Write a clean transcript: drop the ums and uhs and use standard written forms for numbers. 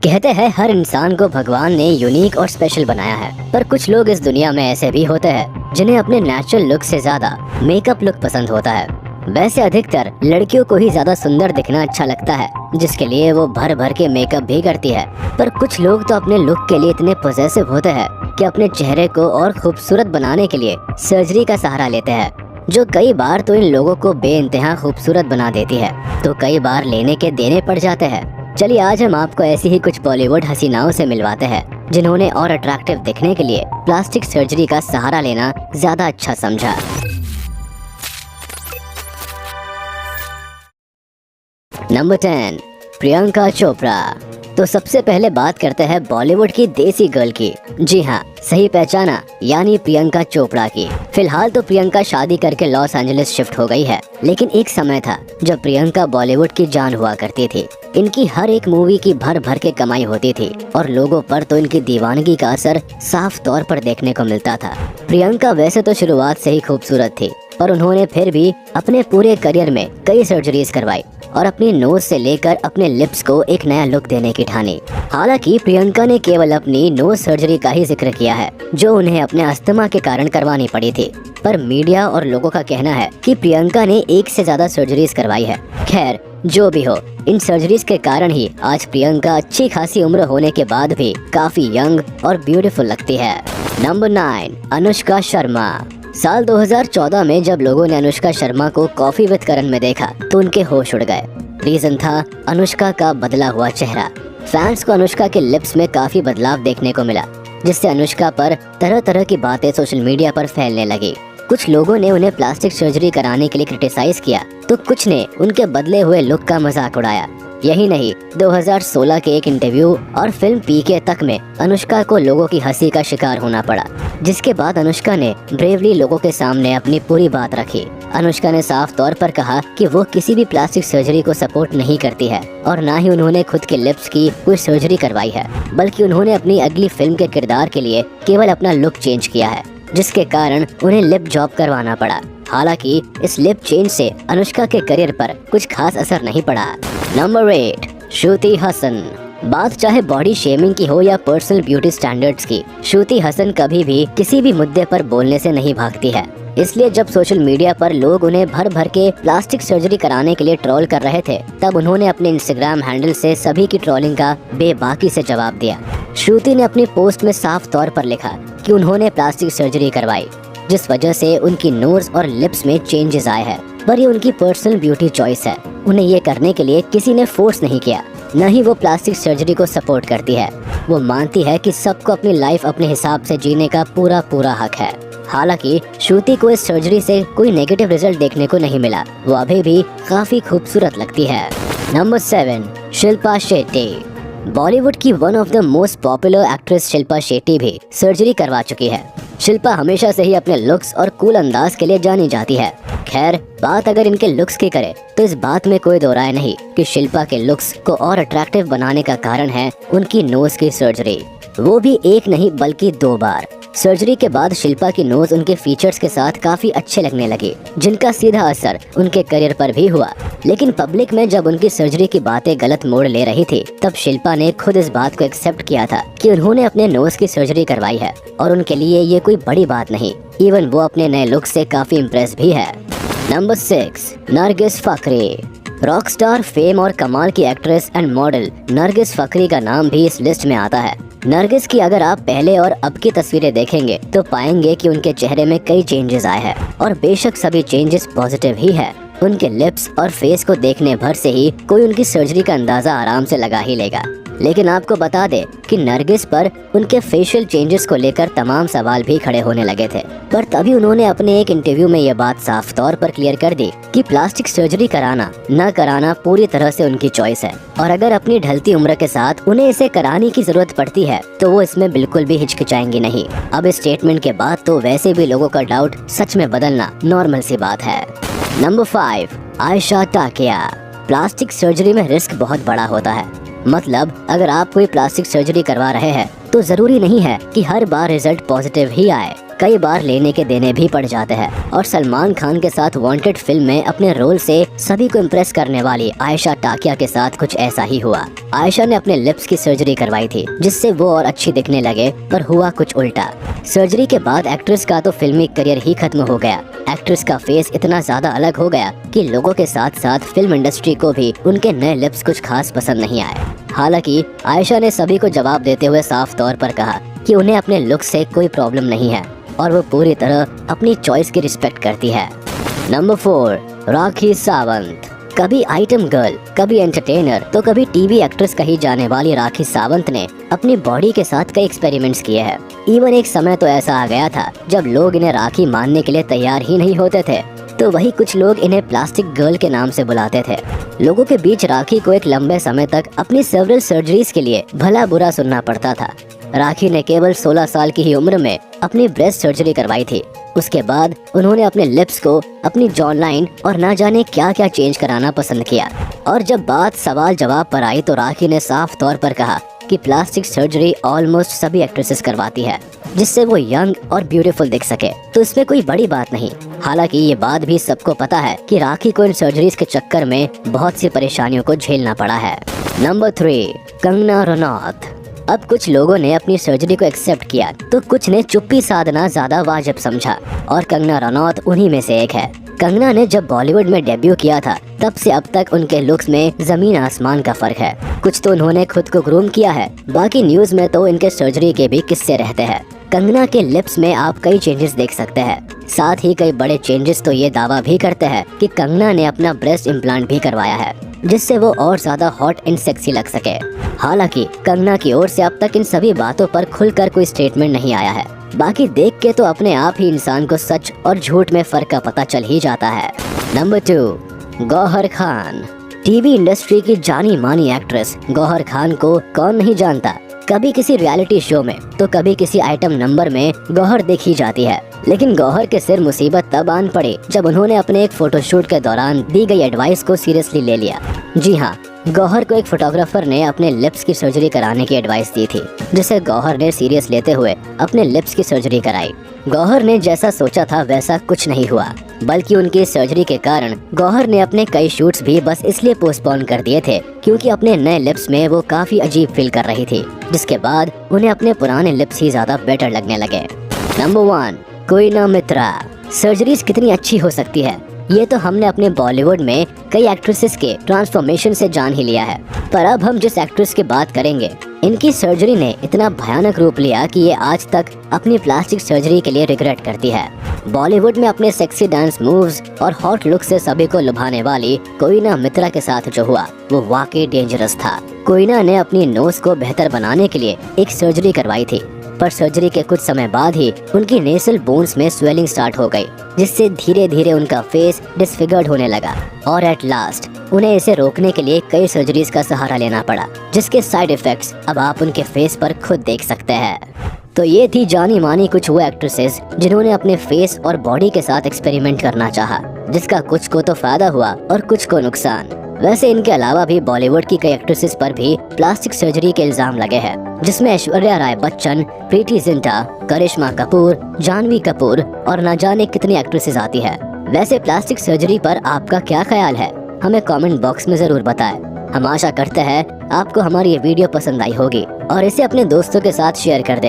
कहते हैं हर इंसान को भगवान ने यूनिक और स्पेशल बनाया है, पर कुछ लोग इस दुनिया में ऐसे भी होते हैं जिन्हें अपने नेचुरल लुक से ज्यादा मेकअप लुक पसंद होता है। वैसे अधिकतर लड़कियों को ही ज्यादा सुंदर दिखना अच्छा लगता है, जिसके लिए वो भर भर के मेकअप भी करती है। पर कुछ लोग तो अपने लुक के लिए इतने पॉसेसिव होते हैं कि अपने चेहरे को और खूबसूरत बनाने के लिए सर्जरी का सहारा लेते हैं, जो कई बार तो इन लोगों को बेइंतहा खूबसूरत बना देती है, तो कई बार लेने के देने पड़ जाते हैं। चलिए आज हम आपको ऐसी ही कुछ बॉलीवुड हसीनाओं से मिलवाते हैं जिन्होंने और अट्रैक्टिव दिखने के लिए प्लास्टिक सर्जरी का सहारा लेना ज्यादा अच्छा समझा। नंबर 10, प्रियंका चोपड़ा। तो सबसे पहले बात करते हैं बॉलीवुड की देसी गर्ल की। जी हाँ, सही पहचाना, यानी प्रियंका चोपड़ा की। फिलहाल तो प्रियंका शादी करके लॉस एंजलिस शिफ्ट हो गई है, लेकिन एक समय था जब प्रियंका बॉलीवुड की जान हुआ करती थी। इनकी हर एक मूवी की भर भर के कमाई होती थी और लोगों पर तो इनकी दीवानगी का असर साफ तौर पर देखने को मिलता था। प्रियंका वैसे तो शुरुआत से ही खूबसूरत थी, पर उन्होंने फिर भी अपने पूरे करियर में कई सर्जरीज करवाई और अपनी नोज से लेकर अपने लिप्स को एक नया लुक देने की ठानी। हालांकि प्रियंका ने केवल अपनी नोज सर्जरी का ही जिक्र किया है, जो उन्हें अपने अस्थमा के कारण करवानी पड़ी थी, पर मीडिया और लोगों का कहना है कि प्रियंका ने एक से ज्यादा सर्जरीज करवाई है। खैर जो भी हो, इन सर्जरीज के कारण ही आज प्रियंका अच्छी खासी उम्र होने के बाद भी काफी यंग और ब्यूटीफुल लगती है। नंबर 9, अनुष्का शर्मा। साल 2014 में जब लोगों ने अनुष्का शर्मा को कॉफी विद करण में देखा तो उनके होश उड़ गए। रीजन था अनुष्का का बदला हुआ चेहरा। फैंस को अनुष्का के लिप्स में काफी बदलाव देखने को मिला, जिससे अनुष्का पर तरह तरह की बातें सोशल मीडिया पर फैलने लगी। कुछ लोगों ने उन्हें प्लास्टिक सर्जरी कराने के लिए क्रिटिसाइज किया, तो कुछ ने उनके बदले हुए लुक का मजाक उड़ाया। यही नहीं, 2016 के एक इंटरव्यू और फिल्म पीके तक में अनुष्का को लोगों की हंसी का शिकार होना पड़ा, जिसके बाद अनुष्का ने ब्रेवली लोगों के सामने अपनी पूरी बात रखी। अनुष्का ने साफ तौर पर कहा कि वो किसी भी प्लास्टिक सर्जरी को सपोर्ट नहीं करती है और ना ही उन्होंने खुद के लिप्स की कोई सर्जरी करवाई है, बल्कि उन्होंने अपनी अगली फिल्म के किरदार के लिए केवल अपना लुक चेंज किया है, जिसके कारण उन्हें लिप जॉब करवाना पड़ा। हालांकि इस लिप चेंज से अनुष्का के करियर पर कुछ खास असर नहीं पड़ा। नंबर 8, श्रुति हसन। बात चाहे बॉडी शेमिंग की हो या पर्सनल ब्यूटी स्टैंडर्ड्स की, श्रुति हसन कभी भी किसी भी मुद्दे पर बोलने से नहीं भागती है। इसलिए जब सोशल मीडिया पर लोग उन्हें भर भर के प्लास्टिक सर्जरी कराने के लिए ट्रोल कर रहे थे, तब उन्होंने अपने इंस्टाग्राम हैंडल से सभी की ट्रोलिंग का बेबाकी से जवाब दिया। श्रुति ने अपनी पोस्ट में साफ तौर पर लिखा कि उन्होंने प्लास्टिक सर्जरी करवाई, जिस वजह से उनकी नोज और लिप्स में चेंजेस आए हैं, पर ये उनकी पर्सनल ब्यूटी चॉइस है। उन्हें ये करने के लिए किसी ने फोर्स नहीं किया, न ही वो प्लास्टिक सर्जरी को सपोर्ट करती है। वो मानती है कि सबको अपनी लाइफ अपने हिसाब से जीने का पूरा हक है। हालांकि श्रुति को इस सर्जरी से कोई नेगेटिव रिजल्ट देखने को नहीं मिला, वो अभी भी काफी खूबसूरत लगती है। नंबर 7, शिल्पा शेट्टी। बॉलीवुड की one of the most popular actress Shilpa Shetty भी सर्जरी करवा चुकी है। शिल्पा हमेशा से ही अपने लुक्स और कूल अंदाज के लिए जानी जाती है। खैर बात अगर इनके लुक्स की करें तो इस बात में कोई दो राय नहीं कि शिल्पा के लुक्स को और अट्रैक्टिव बनाने का कारण है उनकी नोज की सर्जरी, वो भी एक नहीं बल्कि 2 बार। सर्जरी के बाद शिल्पा की नोज उनके फीचर्स के साथ काफी अच्छे लगने लगे, जिनका सीधा असर उनके करियर पर भी हुआ। लेकिन पब्लिक में जब उनकी सर्जरी की बातें गलत मोड़ ले रही थी, तब शिल्पा ने खुद इस बात को एक्सेप्ट किया था कि उन्होंने अपने नोज की सर्जरी करवाई है और उनके लिए ये कोई बड़ी बात नहीं। इवन वो अपने नए लुक से काफी इम्प्रेस भी है। Number 6, Nargis Fakhri. Rock star, fame और कमाल की actress and model Nargis Fakhri का नाम भी इस लिस्ट में आता है। नरगिस की अगर आप पहले और अब की तस्वीरें देखेंगे तो पाएंगे कि उनके चेहरे में कई चेंजेस आए हैं और बेशक सभी चेंजेस पॉजिटिव ही है। उनके लिप्स और फेस को देखने भर से ही कोई उनकी सर्जरी का अंदाजा आराम से लगा ही लेगा। लेकिन आपको बता दे कि नरगिस पर उनके फेशियल चेंजेस को लेकर तमाम सवाल भी खड़े होने लगे थे, पर तभी उन्होंने अपने एक इंटरव्यू में यह बात साफ तौर पर क्लियर कर दी कि प्लास्टिक सर्जरी कराना न कराना पूरी तरह से उनकी चॉइस है और अगर अपनी ढलती उम्र के साथ उन्हें इसे कराने की जरूरत पड़ती है तो वो इसमें बिल्कुल भी हिचकिचाएंगी नहीं। अब इस स्टेटमेंट के बाद तो वैसे भी लोगों का डाउट सच में बदलना नॉर्मल सी बात है। Number 5, Ayesha Takia. Plastic surgery में रिस्क बहुत बड़ा होता है। मतलब अगर आप कोई प्लास्टिक सर्जरी करवा रहे हैं तो जरूरी नहीं है कि हर बार रिजल्ट पॉजिटिव ही आए। कई बार लेने के देने भी पड़ जाते हैं। और सलमान खान के साथ वांटेड फिल्म में अपने रोल से सभी को इम्प्रेस करने वाली आयशा टाकिया के साथ कुछ ऐसा ही हुआ। आयशा ने अपने लिप्स की सर्जरी करवाई थी, जिससे वो और अच्छी दिखने लगे, पर हुआ कुछ उल्टा। सर्जरी के बाद एक्ट्रेस का तो फिल्मी करियर ही खत्म हो गया। एक्ट्रेस का फेस इतना ज्यादा अलग हो गया कि लोगों के साथ साथ फिल्म इंडस्ट्री को भी उनके नए लिप्स कुछ खास पसंद नहीं आए। हालांकि आयशा ने सभी को जवाब देते हुए साफ तौर पर कहा कि उन्हें अपने लुक से कोई प्रॉब्लम नहीं है और वो पूरी तरह अपनी चॉइस की रिस्पेक्ट करती है। नंबर 4, राखी सावंत। कभी आइटम गर्ल, कभी एंटरटेनर, तो कभी टीवी एक्ट्रेस कही जाने वाली राखी सावंत ने अपनी बॉडी के साथ कई एक्सपेरिमेंट्स किए हैं। इवन एक समय तो ऐसा आ गया था जब लोग इन्हें राखी मानने के लिए तैयार ही नहीं होते थे, तो वही कुछ लोग इन्हें प्लास्टिक गर्ल के नाम से बुलाते थे। लोगों के बीच राखी को एक लंबे समय तक अपनी सेवरल सर्जरीज के लिए भला बुरा सुनना पड़ता था। राखी ने केवल 16 साल की ही उम्र में अपनी ब्रेस्ट सर्जरी करवाई थी। उसके बाद उन्होंने अपने लिप्स को, अपनी जॉ लाइन और ना जाने क्या क्या चेंज कराना पसंद किया। और जब बात सवाल जवाब पर आई तो राखी ने साफ तौर पर कहा कि प्लास्टिक सर्जरी ऑलमोस्ट सभी एक्ट्रेसेस करवाती है, जिससे वो यंग और ब्यूटीफुल दिख सके, तो इसमें कोई बड़ी बात नहीं। हालांकि ये बात भी सबको पता है कि राखी को इन सर्जरीज के चक्कर में बहुत सी परेशानियों को झेलना पड़ा है। नंबर 3, कंगना रनौत। अब कुछ लोगों ने अपनी सर्जरी को एक्सेप्ट किया तो कुछ ने चुप्पी साधना ज्यादा वाजिब समझा, और कंगना रनौत उन्हीं में से एक है। कंगना ने जब बॉलीवुड में डेब्यू किया था तब से अब तक उनके लुक्स में जमीन आसमान का फर्क है। कुछ तो उन्होंने खुद को ग्रूम किया है, बाकी न्यूज में तो इनके सर्जरी के भी किस्से रहते हैं। कंगना के लिप्स में आप कई चेंजेस देख सकते हैं। साथ ही कई बड़े चेंजेस तो ये दावा भी करते हैं कि कंगना ने अपना ब्रेस्ट इम्प्लांट भी करवाया है, जिससे वो और ज्यादा हॉट एंड सेक्सी लग सके। हालांकि कंगना की ओर से अब तक इन सभी बातों पर खुलकर कोई स्टेटमेंट नहीं आया है। बाकी देख के तो अपने आप ही इंसान को सच और झूठ में फर्क का पता चल ही जाता है। Number 2, Gauhar Khan. TV industry की जानी मानी एक्ट्रेस गौहर खान को कौन नहीं जानता। कभी किसी रियलिटी शो में तो कभी किसी आइटम नंबर में गौहर देखी जाती है। लेकिन गौहर के सिर मुसीबत तब आन पड़ी जब उन्होंने अपने एक फोटोशूट के दौरान दी गई एडवाइस को सीरियसली ले लिया। जी हाँ, गौहर को एक फोटोग्राफर ने अपने लिप्स की सर्जरी कराने की एडवाइस दी थी, जिसे गौहर ने सीरियस लेते हुए अपने लिप्स की सर्जरी कराई। गौहर ने जैसा सोचा था वैसा कुछ नहीं हुआ, बल्कि उनकी सर्जरी के कारण गौहर ने अपने कई शूट्स भी बस इसलिए पोस्टपोन कर दिए थे क्योंकि अपने नए लिप्स में वो काफी अजीब फील कर रही थी, जिसके बाद उन्हें अपने पुराने लिप्स ही ज्यादा बेटर लगने लगे। नंबर 1, कोइना मित्रा। सर्जरीज कितनी अच्छी हो सकती है ये तो हमने अपने बॉलीवुड में कई एक्ट्रेसेस के ट्रांसफॉर्मेशन से जान ही लिया है, पर अब हम जिस एक्ट्रेस की बात करेंगे इनकी सर्जरी ने इतना भयानक रूप लिया कि ये आज तक अपनी प्लास्टिक सर्जरी के लिए रिग्रेट करती है। बॉलीवुड में अपने सेक्सी डांस मूव्स और हॉट लुक से सभी को लुभाने वाली कोइना मित्रा के साथ जो हुआ वो वाकई डेंजरस था। कोइना ने अपनी नोज को बेहतर बनाने के लिए एक सर्जरी करवाई थी, पर सर्जरी के कुछ समय बाद ही उनकी नेसल बोन्स में स्वेलिंग स्टार्ट हो गई, जिससे धीरे धीरे उनका फेस डिसफिगर्ड होने लगा और एट लास्ट उन्हें इसे रोकने के लिए कई सर्जरीज का सहारा लेना पड़ा, जिसके साइड इफेक्ट्स अब आप उनके फेस पर खुद देख सकते हैं। तो ये थी जानी मानी कुछ वो एक्ट्रेसेस जिन्होंने अपने फेस और बॉडी के साथ एक्सपेरिमेंट करना चाहा, जिसका कुछ को तो फायदा हुआ और कुछ को नुकसान। वैसे इनके अलावा भी बॉलीवुड की कई एक्ट्रेसेस पर भी प्लास्टिक सर्जरी के इल्जाम लगे हैं, जिसमें ऐश्वर्या राय बच्चन, प्रीति जिंटा, करिश्मा कपूर, जानवी कपूर और न जाने कितनी एक्ट्रेसेस आती है। वैसे प्लास्टिक सर्जरी पर आपका क्या ख्याल है, हमें कमेंट बॉक्स में जरूर बताएं। हम आशा करते हैं आपको हमारी ये वीडियो पसंद आई होगी और इसे अपने दोस्तों के साथ शेयर कर दें।